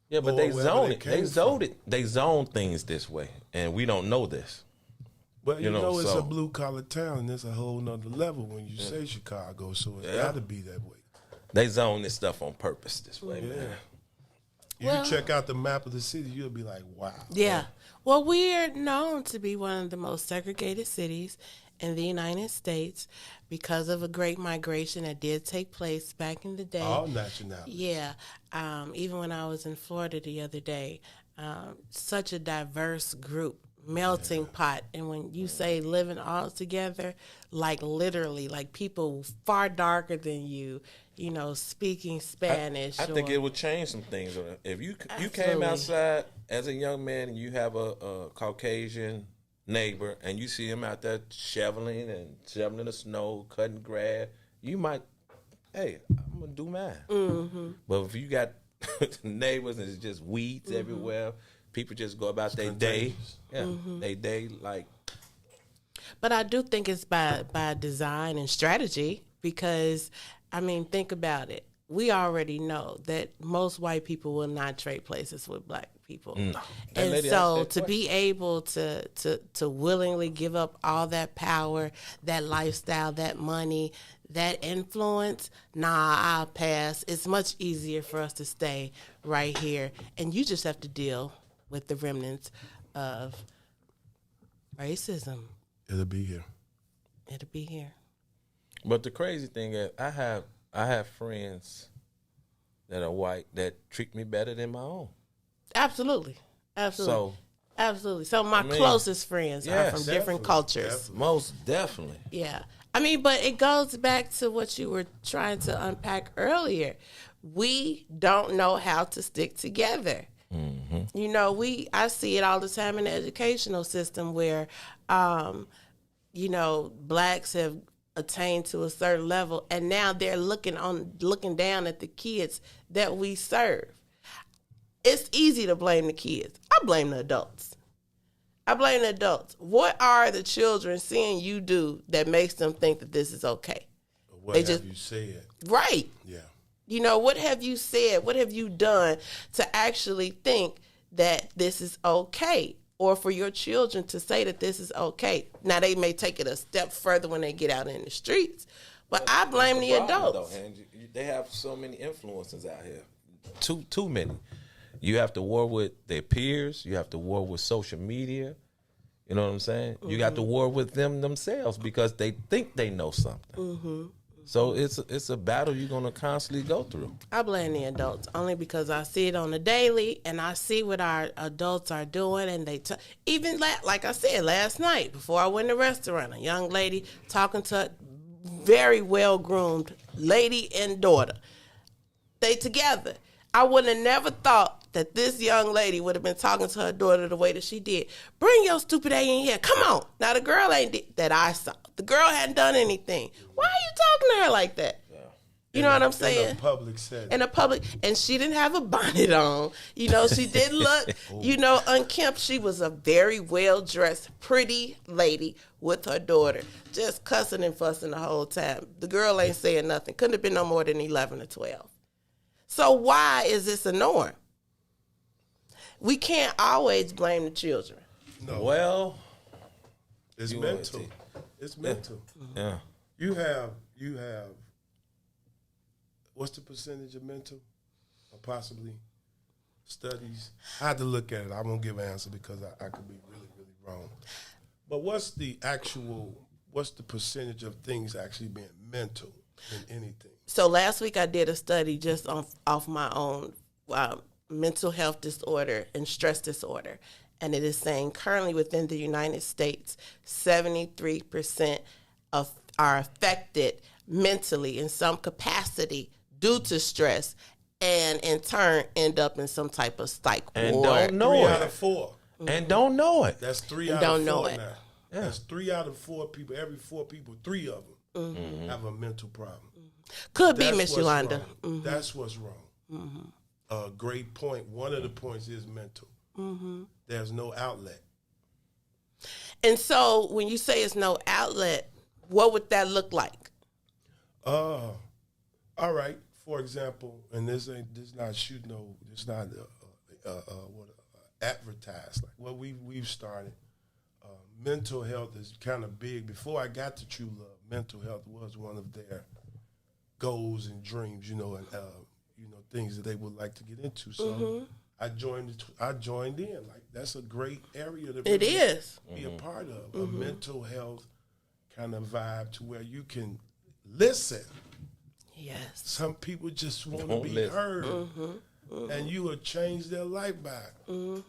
Yeah, but Or they wherever zone they it. came They from. zoned it. They zone things this way, and we don't know this. But You know, it's so- a blue collar town, and there's a whole nother level when you say Chicago. So it's got to be that way. They zone this stuff on purpose this way, Yeah. man. You check out the map of the city, you'll be like, wow. Yeah. Well, we're known to be one of the most segregated cities in the United States because of a great migration that did take place back in the day. All nationalities. Yeah. Even when I was in Florida the other day, such a diverse group, melting pot. And when you say living all together, like literally, like people far darker than you, speaking Spanish. I think it would change some things. If you came Absolutely. outside as a young man and you have a Caucasian neighbor and you see him out there shoveling the snow, cutting grass, you might, hey, I'm gonna do mine. Mm-hmm. But if you got neighbors and it's just weeds everywhere, people just go about their day. Yeah, they day like. But I do think it's by design and strategy because, think about it. We already know that most white people will not trade places with black people. And lady so asked that to be able to willingly give up all that power, that lifestyle, that money, that influence, I'll pass. It's much easier for us to stay right here. And you just have to deal with the remnants of racism. It'll be here. It'll be here. But the crazy thing is, I have friends that are white that treat me better than my own. Absolutely. So Absolutely. So my closest friends are from different cultures. Most definitely. Yeah. But it goes back to what you were trying to unpack earlier. We don't know how to stick together. I see it all the time in the educational system where, blacks have attained to a certain level, and now they're looking down at the kids that we serve. It's easy to blame the kids. I blame the adults. What are the children seeing you do that makes them think that this is okay? What have you said? Right. Yeah. What have you said? What have you done to actually think that this is okay? Or for your children to say that this is okay. Now, they may take it a step further when they get out in the streets, but I blame the adults. Though, they have so many influences out here. Too many. You have to war with their peers. You have to war with social media. You know what I'm saying? You got to war with them themselves because they think they know something. So it's a battle you're going to constantly go through. I blame the adults only because I see it on the daily and I see what our adults are doing. And even like I said last night before I went to the restaurant, a young lady talking to a very well-groomed lady and daughter. They together. I would have never thought that this young lady would have been talking to her daughter the way that she did. Bring your stupid A in here. Come on. Now, the girl that I saw. The girl hadn't done anything. Why are you talking to her like that? Yeah. You know what I'm saying? In a public setting. In a public, and she didn't have a bonnet on. She didn't look, unkempt. She was a very well-dressed, pretty lady with her daughter, just cussing and fussing the whole time. The girl ain't saying nothing. Couldn't have been no more than 11 or 12. So why is this a norm? We can't always blame the children. No. Well, it's mental. It's mental. Yeah. You have. What's the percentage of mental? Or possibly studies. I had to look at it. I won't give an answer because I could be really, really wrong. But what's the percentage of things actually being mental in anything? So last week I did a study just off my own mental health disorder and stress disorder. And it is saying currently within the United States, 73% are affected mentally in some capacity due to stress. and in turn end up in some type of psych And ward. don't know 3 it. out of 4. And don't know it. That's 3 And out don't of know 4 it. now. Yeah. That's 3 out of 4 people. Every 4 people, 3 of them have a mental problem. Could be That's Miss what's Yolanda. wrong. That's what's wrong. A great point. One of the points is mental. There's no outlet. And so when you say it's no outlet, what would that look like? All right. For example, and this not advertised. Like what we've started. Mental health is kind of big. Before I got to True Love, mental health was one of their goals and dreams, and things that they would like to get into. So I joined in. Like that's a great area to It is. be a part of. A mental health kind of vibe to where you can listen. Yes. Some people just want to Won't be listen. heard, and you will change their life by it.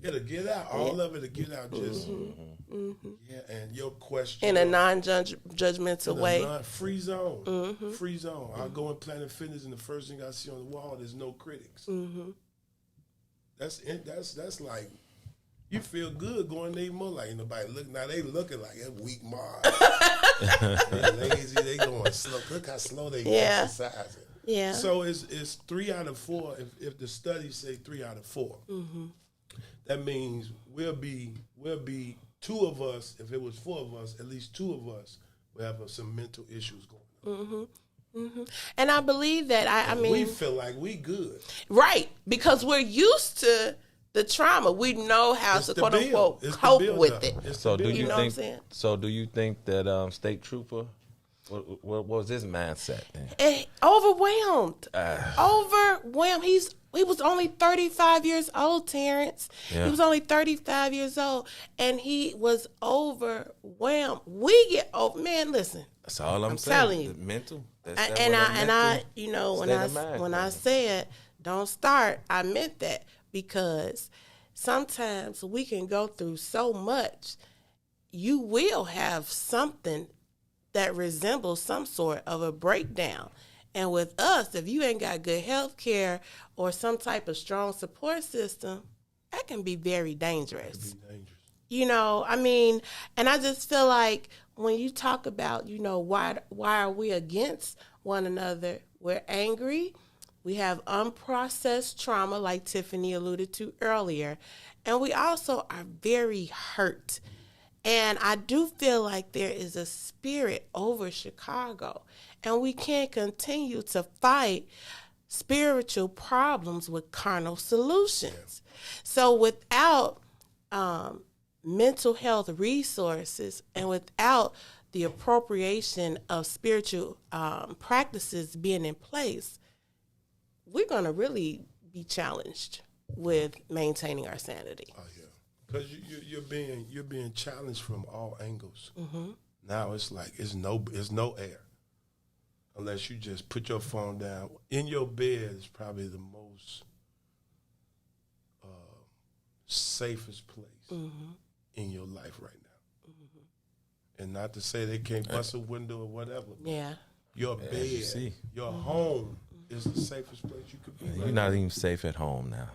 It'll get out. All of it'll get out. Just yeah. And your question In a non-judgmental way. free zone. Free zone. I'll go in Planet Fitness, and the first thing I see on the wall is no critics. That's it. That's like you feel good going there more like nobody look. Now they looking like a weak Mars. They lazy. They going slow. Look how slow they exercising. Yeah. So it's 3 out of 4. If the studies say 3 out of 4, that means we'll be 2 of us. If it was 4 of us, at least 2 of us will have some mental issues going on. And I believe that. I mean, we feel like we good. right, because we're used to the trauma. We know how It's to the quote build. unquote It's the cope build with up. it. It's So the do build you know up. what I'm think? saying? So do you think that State Trooper? What was his mindset then? Overwhelmed. Overwhelmed. He was only 35 years old, Terrence. Yeah. He was only 35 years old, and he was overwhelmed. We get over. Man, listen. That's all I'm saying. telling you. The mental. And I, when I said don't start, I meant that because sometimes we can go through so much. You will have something that resembles some sort of a breakdown. And with us, if you ain't got good health care or some type of strong support system, that can be very dangerous. I mean, and I just feel like when you talk about, why are we against one another? We're angry. We have unprocessed trauma, like Tiffany alluded to earlier. And we also are very hurt. And I do feel like there is a spirit over Chicago. And we can't continue to fight spiritual problems with carnal solutions. So without mental health resources and without the appropriation of spiritual practices being in place, we're going to really be challenged with maintaining our sanity. Oh yeah, because you're being challenged from all angles. Now it's like it's no air unless you just put your phone down. In your bed is probably the most safest place in your life right now. And not to say they can't bust a window or whatever. Yeah. Your bed, your home is the safest place you could be. You're not even safe at home now.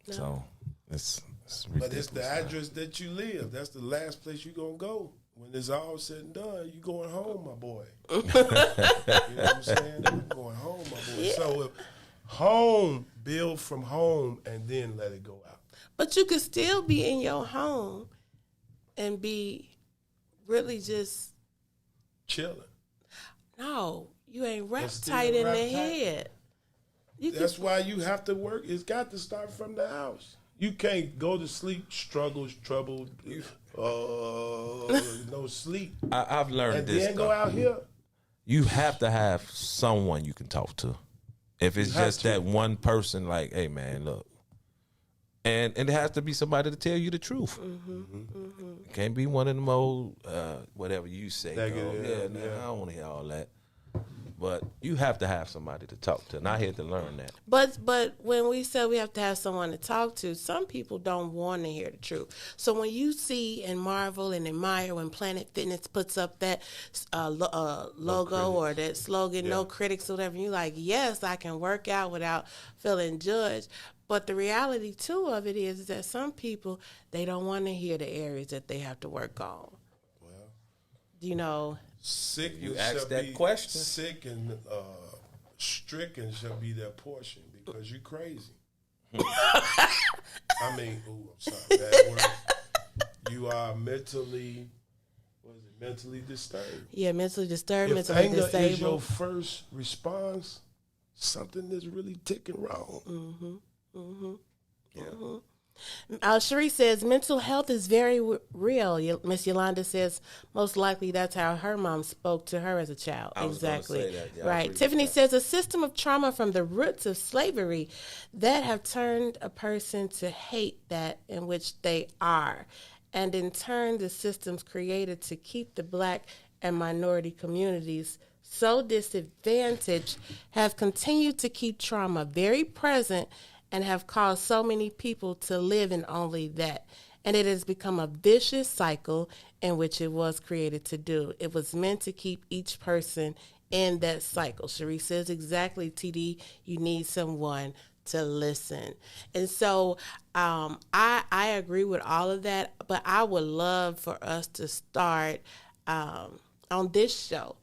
No. So it's ridiculous. But it's the address that you live. That's the last place you're going to go. When it's all said and done, you going home, my boy. You know what I'm saying? I'm going home, my boy. Yeah. So if home, build from home, and then let it go out. But you could still be in your home and be really just chilling. No, you ain't wrapped tight in the head. That's why you have to work. It's got to start from the house. You can't go to sleep, troubled, no sleep. I've learned and this. And then go out here. You have to have someone you can talk to. If it's just that one person, like, hey, man, look. And it has to be somebody to tell you the truth. It can't be one of them old, whatever you say. I don't want to hear all that. But you have to have somebody to talk to, and I had to learn that. But when we say we have to have someone to talk to, some people don't want to hear the truth. So when you see and marvel and admire when Planet Fitness puts up that logo or that slogan, no critics or whatever, you're like, yes, I can work out without feeling judged. But the reality, too, of it is that some people, they don't want to hear the areas that they have to work on. Well, you know. Sick You shall asked that be question. Sick and stricken shall be their portion because you crazy. I mean, I'm sorry, bad word. You are mentally disturbed. Yeah, mentally disturbed, If mentally anger disabled. is your first response, something is really ticking wrong. Cherie says mental health is very real. Miss Yolanda says most likely that's how her mom spoke to her as a child. I was gonna Exactly. say that. Yeah, I Right. agree with Tiffany that. says a system of trauma from the roots of slavery that have turned a person to hate that in which they are. And in turn, the systems created to keep the black and minority communities so disadvantaged have continued to keep trauma very present and have caused so many people to live in only that. And it has become a vicious cycle in which it was created to do. It was meant to keep each person in that cycle. Cherie says exactly, TD, you need someone to listen. And so I agree with all of that, but I would love for us to start on this show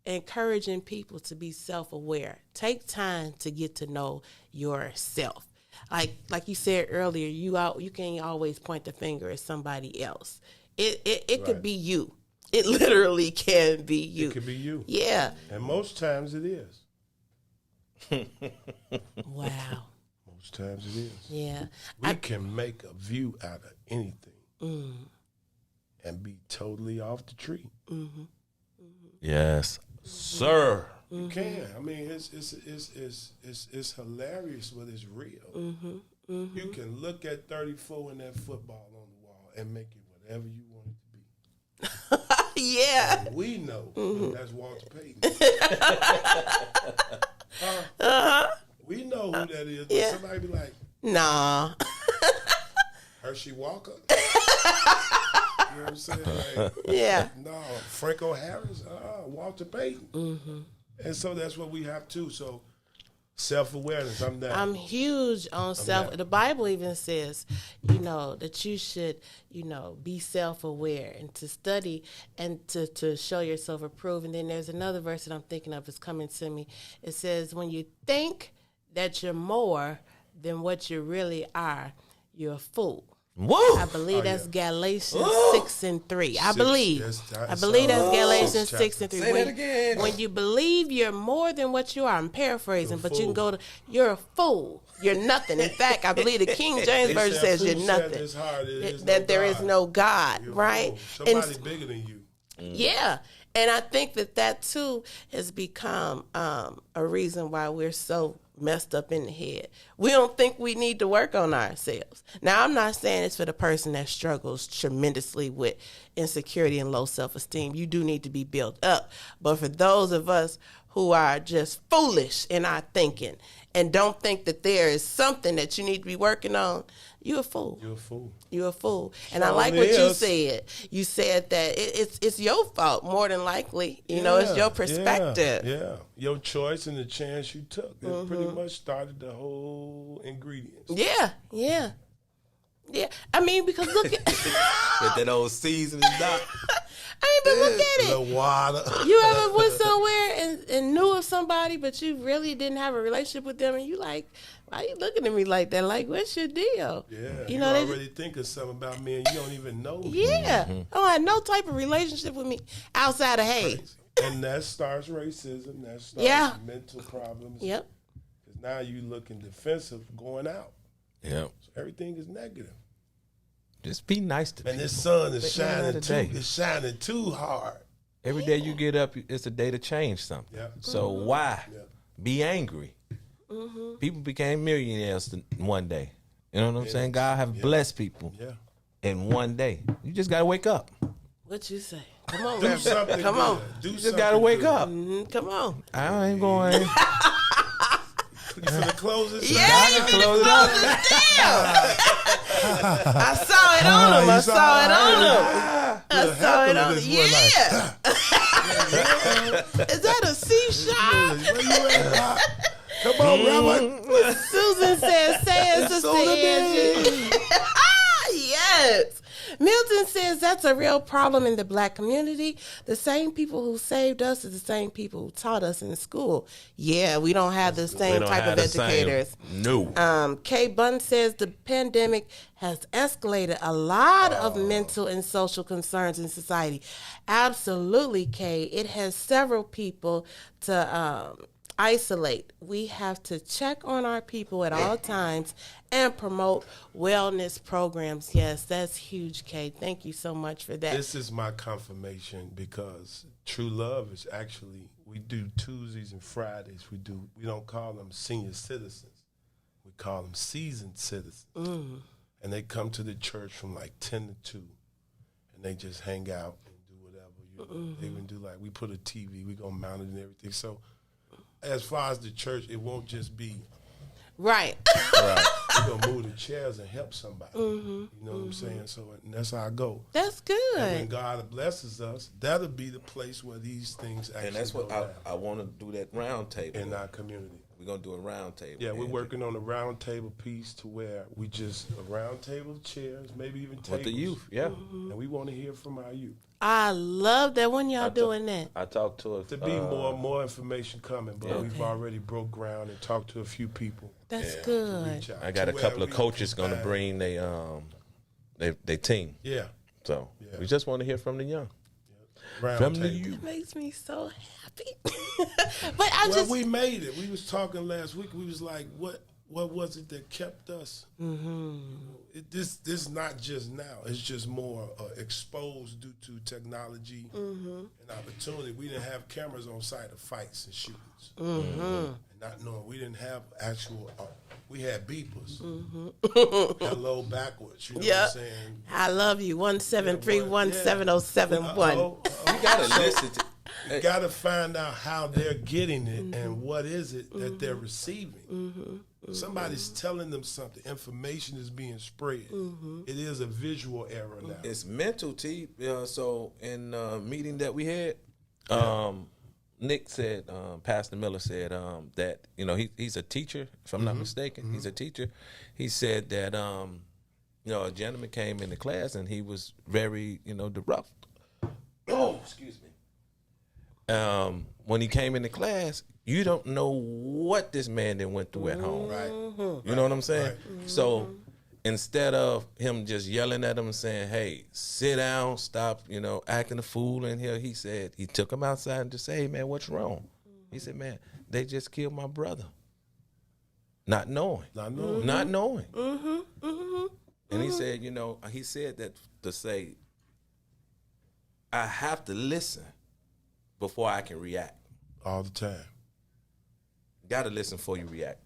encouraging people to be self-aware. Take time to get to know yourself. Like you said earlier, you can't always point the finger at somebody else. It could be you. It literally can be you. It could be you. Yeah. And most times it is. Wow. Most times it is. Yeah. We can make a view out of anything and be totally off the tree. Yes, sir. You can. I mean, it's hilarious, but it's real. You can look at 34 in that football on the wall and make it whatever you want it to be. Yeah. And we know that's Walter Payton. We know who that is. But Yeah. somebody be like, Nah. Hershey Walker. You know what I'm saying? Like, Yeah. no, Franco Harris, Walter Payton. And so that's what we have too. So self-awareness, I'm that. I'm huge on self. that. The Bible even says, that you should, be self-aware and to study and to show yourself approved. And then there's another verse that I'm thinking of is coming to me. It says, when you think that you're more than what you really are, you're a fool. Whoa! I believe that's Galatians Whoa. 6:3. I Six, believe. I believe that's Galatians 6:3. Say that again. When you believe you're more than what you are, I'm paraphrasing, but you can go to, you're a fool. You're nothing. In fact, I believe the King James Version says you're nothing. That there is no God, right? Somebody bigger than you. Yeah. And I think that too has become a reason why we're so messed up in the head. We don't think we need to work on ourselves. Now, I'm not saying it's for the person that struggles tremendously with insecurity and low self-esteem. You do need to be built up. But for those of us who are just foolish in our thinking and don't think that there is something that you need to be working on, you're a fool. You're a fool. You're a fool. And I Sure like what you is. said. You said that it's your fault more than likely. It's your perspective. Yeah. Your choice and the chance you took. It pretty much started the whole ingredients. Yeah. I mean, because look at With that old seasoning doc. but look at The it. water. You ever went somewhere and knew of somebody, but you really didn't have a relationship with them, and you like, why you looking at me like that? Like, what's your deal? Yeah. You You know, they already think of something about me and you don't even know me. Yeah. I don't have no type of relationship with me outside of hey. Crazy. And that starts racism. That starts mental problems. Yep. Because now you looking defensive going out. Yeah. So everything is negative. Just be nice to And people. this sun is Take shining another too. day. It's shining too hard. Every day you get up, it's a day to change something. Yeah. So why Yeah. be angry? People became millionaires one day. You know what I'm saying? God have blessed people Yeah. in one day. You just got to wake up. What you say? Come on, Do Reverend. something. Come good. on. Do You just gotta wake up. Come on. I ain't going. You finna close this? Yeah, you finna close it close this down. I saw it on him. I saw it on him. I saw it on him. Yeah. Is that a C-shot? Where you at? Come on, Robert. Susan says, say it, Sister Angie. Yes. Milton says that's a real problem in the black community. The same people who saved us are the same people who taught us in school. Yeah, we don't have the same type of educators. No. Kay Bunn says the pandemic has escalated a lot of mental and social concerns in society. Absolutely, Kay. It has several people to isolate. We have to check on our people at all times and promote wellness programs. Yes, that's huge, Kay. Thank you so much for that. This is my confirmation because True Love is actually, we do Tuesdays and Fridays. We don't call them senior citizens. We call them seasoned citizens. And they come to the church from like 10 to 2 and they just hang out and do whatever. They even do like, we put a TV, we gonna mount it and everything. So as far as the church, it won't just be right. We're gonna move the chairs and help somebody. You know what I'm saying? So and that's how I go. That's good. And when God blesses us, that'll be the place where these things actually And that's what go down I want to do, that round table. in our community. We're going to do a round table. Yeah, we're working on a round table piece to where we just a round table of chairs, maybe even tables. With the youth, yeah. And we want to hear from our youth. I love that when y'all doing that. I talked to To be more information coming, but we've already broke ground and talked to a few people. That's good. Reach out I got to a where couple of we coaches can going to bring they team. Yeah. So we just want to hear from the young. Round From the table. youth. It makes me so happy. But I just we made it. We was talking last week. We was like, what was it that kept us? This not just now. It's just more exposed due to technology and opportunity. We didn't have cameras on site of fights and shootings. And not knowing we didn't have actual. We had beepers. Hello backwards. You know what I'm saying? I love you. 173170771. You got to listen to. You got to find out how they're getting it and what is it that they're receiving. Somebody's telling them something. Information is being spread. It is a visual error now. It's mental, T. So in a meeting that we had, Nick said, Pastor Miller said that, he's a teacher, if I'm not mistaken. He's a teacher. He said that, a gentleman came into class and he was very, disruptive. Oh, excuse me. When he came into class, you don't know what this man then went through at home. Right. You know what I'm saying? So instead of him just yelling at him and saying, hey, sit down, stop, acting a fool in here, he said, he took him outside and just said, hey, man, what's wrong? He said, man, they just killed my brother. Not knowing. Not knowing. And he said, he said that to say, I have to listen before I can react. All the time. Got to listen before you react.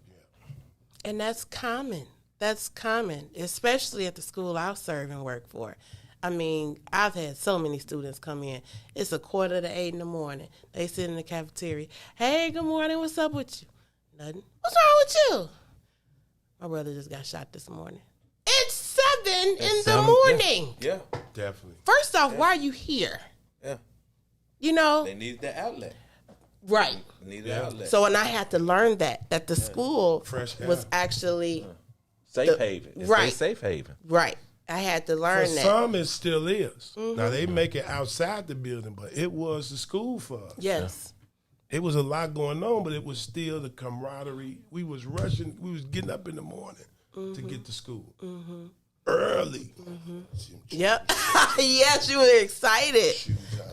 And that's common. That's common, especially at the school I serve and work for. I mean, I've had so many students come in. It's 7:45 in the morning. They sit in the cafeteria. Hey, good morning. What's up with you? Nothing. What's wrong with you? My brother just got shot this morning. It's 7 in the morning. Yeah. Definitely. First off, why are you here? Yeah. They needed the outlet. Right. Needed the outlet. So, and I had to learn that the school Fresh air. was actually safe haven. It's right. a safe haven. Right. I had to learn For that. some, it still is. Now, they make it outside the building, but it was the school for us. Yes. It was a lot going on, but it was still the camaraderie. We was rushing. We was getting up in the morning to get to school. Early. Yep. Yes, you were excited.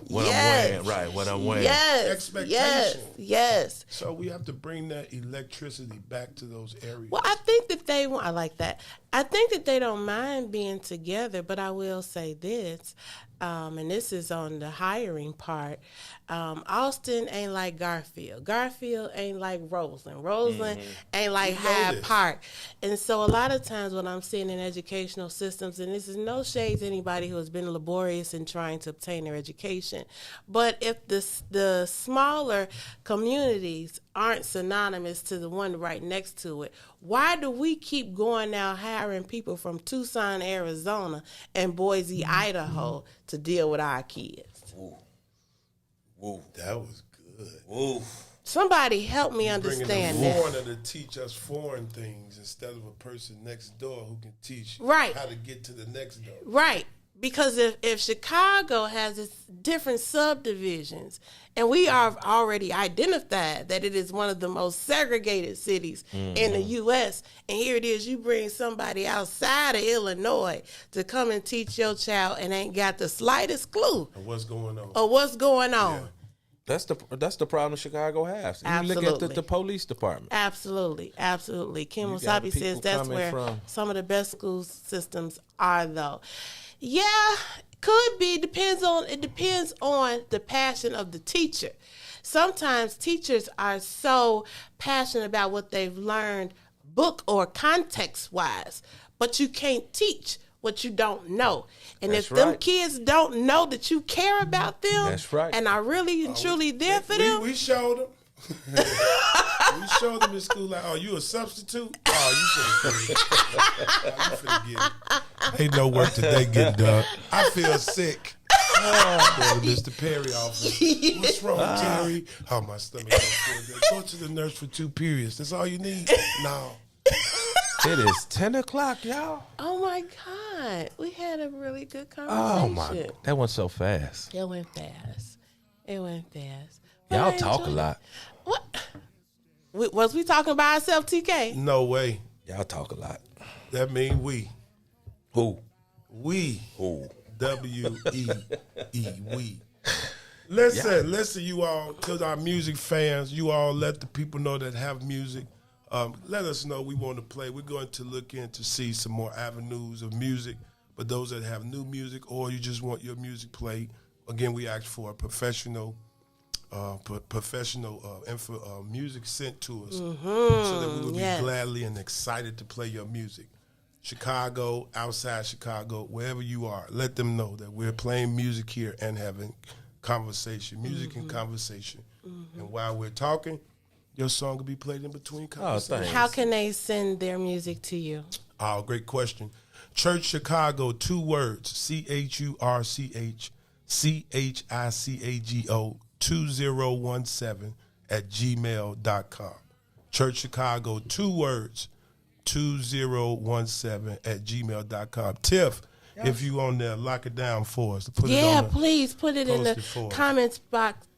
What I'm wearing, right, what I'm wearing. Yes. Expectation. Yes. So we have to bring that electricity back to those areas. Well, I think that I like that. I think that they don't mind being together, but I will say this, and this is on the hiring part. Austin ain't like Garfield. Garfield ain't like Roseland. Roseland ain't like Hyde Park. And so a lot of times what I'm seeing in educational systems, and this is no shade to anybody who has been laborious in trying to obtain their education, but if the smaller communities aren't synonymous to the one right next to it, why do we keep going out hiring people from Tucson, Arizona and Boise, Idaho to deal with our kids? Whoa, that was good. Whoa. Somebody help me understand bringing a that. foreigner to teach us foreign things instead of a person next door who can teach how to get to the next door. Right. Because if Chicago has its different subdivisions, and we are already identified that it is one of the most segregated cities in the U.S., and here it is, you bring somebody outside of Illinois to come and teach your child and ain't got the slightest clue of what's going on. Yeah. That's the problem Chicago has. You look at the police department. Absolutely. Kim Wasabi says that's where some of the best school systems are, though. Yeah, could be. It depends on the passion of the teacher. Sometimes teachers are so passionate about what they've learned book or context wise, but you can't teach what you don't know. And if them kids don't know that you care about them, and are really and truly there for them. We showed them. We showed them in school, like, oh, you a substitute? Oh, you finna get it. Ain't no work today getting done. I feel sick. Go to Mr. Perry office. What's wrong, Terry? Oh, my stomach don't feel good. Go to the nurse for 2 periods. That's all you need? No. It is 10 o'clock, y'all. Oh, my God. We had a really good conversation. Oh, my. That went so fast. It went fast. Y'all talk a lot. What? Was we talking by ourselves, TK? No way. Y'all talk a lot. That mean we. Who? We. Who? W-E-E. We. Listen, you all, to our music fans, you all let the people know that have music. Let us know we want to play. We're going to look in to see some more avenues of music. But those that have new music or you just want your music played, again, we ask for a professional music sent to us so that we would be gladly and excited to play your music. Chicago, outside Chicago, wherever you are, let them know that we're playing music here and having conversation, music and conversation. And while we're talking, your song will be played in between conversations. How can they send their music to you? Oh, great question. Church Chicago, 2 words, CHurCHicago 2017 at gmail.com. Church Chicago, 2 words, 2017 at gmail.com. Tiff, if you on there, lock it down for us. Please put it in the comments box,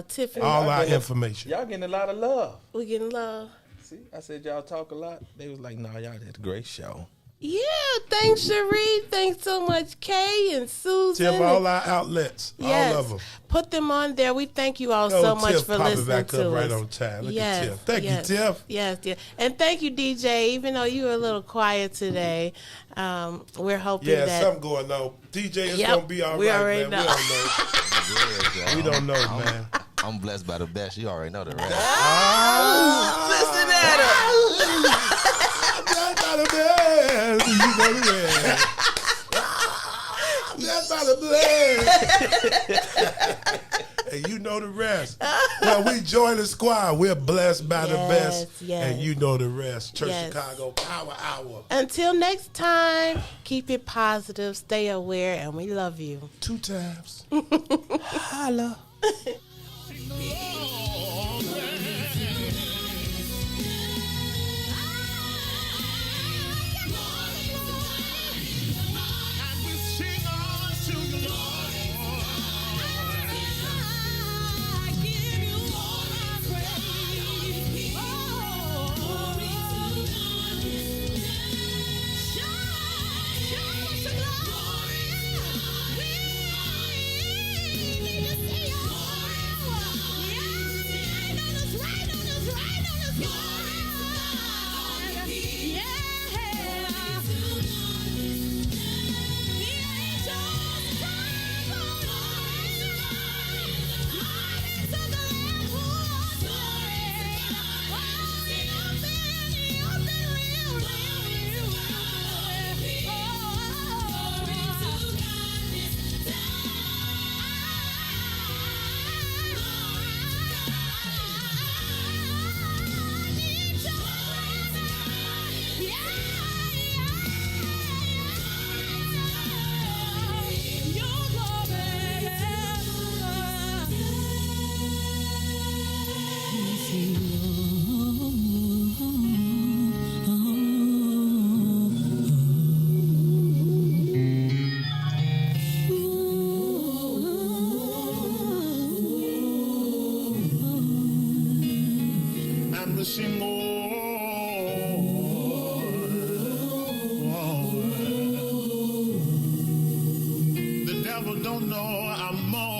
Tiffany. All our information. Y'all getting a lot of love. We getting love. See, I said y'all talk a lot. They was like, y'all did a great show. Yeah, thanks, Cherie. Thanks so much, Kay and Susan. Tiff, all our outlets, all of them. Put them on there. We thank you all so much for listening back to up us. Right on time. Look at Tiff. Thank you, Tiff. Yes. And thank you, DJ. Even though you were a little quiet today, we're hoping that... Yeah, something going on. DJ is going to be all we right, already man. Know. We don't know. Man. I'm blessed by the best. You already know the rest. Listen at him. Blessed by the best. You know the rest. Blessed by the blessed. And you know the rest. Well, we join the squad. We're blessed by the best. And you know the rest. Church Chicago Power Hour. Until next time, keep it positive, stay aware, and we love you. 2 times. Holla. Yeah. see more. The devil don't know I'm more.